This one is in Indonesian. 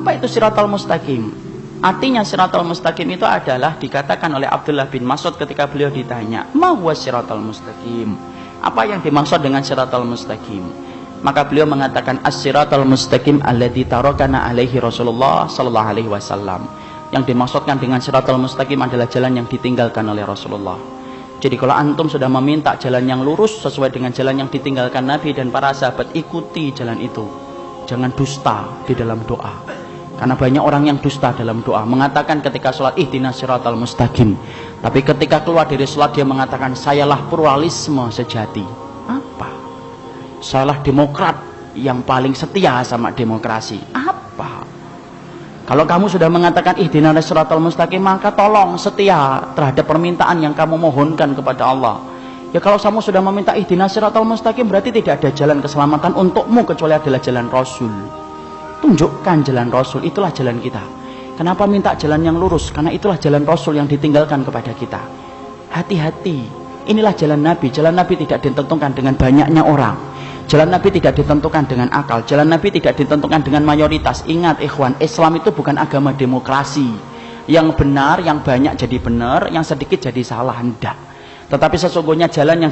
Apa itu siratal mustaqim? Artinya siratal mustaqim itu adalah dikatakan oleh Abdullah bin Mas'ud ketika beliau ditanya, "Ma huwa siratal mustaqim?" Apa yang dimaksud dengan siratal mustaqim? Maka beliau mengatakan, "As-siratal mustaqim alladzi tarakana alaihi Rasulullah sallallahu alaihi wasallam." Yang dimaksudkan dengan siratal mustaqim adalah jalan yang ditinggalkan oleh Rasulullah. Jadi kalau antum sudah meminta jalan yang lurus sesuai dengan jalan yang ditinggalkan Nabi dan para sahabat, ikuti jalan itu. Jangan dusta di dalam doa. Karena banyak orang yang dusta dalam doa, mengatakan ketika sholat ihdinas siratal mustaqim, tapi ketika keluar dari sholat dia mengatakan sayalah pluralisme sejati. Apa? Sayalah demokrat yang paling setia sama demokrasi. Apa? Kalau kamu sudah mengatakan ihdinas siratal mustaqim, maka tolong setia terhadap permintaan yang kamu mohonkan kepada Allah. Ya kalau kamu sudah meminta ihdinas siratal mustaqim, berarti tidak ada jalan keselamatan untukmu kecuali adalah jalan Rasul. Tunjukkan jalan Rasul, itulah jalan kita. Kenapa minta jalan yang lurus? Karena itulah jalan Rasul yang ditinggalkan kepada kita. Hati-hati, inilah jalan Nabi. Jalan Nabi tidak ditentukan dengan banyaknya orang. Jalan Nabi tidak ditentukan dengan akal. Jalan Nabi tidak ditentukan dengan mayoritas. Ingat ikhwan, Islam itu bukan agama demokrasi. Yang benar, yang banyak jadi benar, yang sedikit jadi salah. Hendak. Tetapi sesungguhnya jalan yang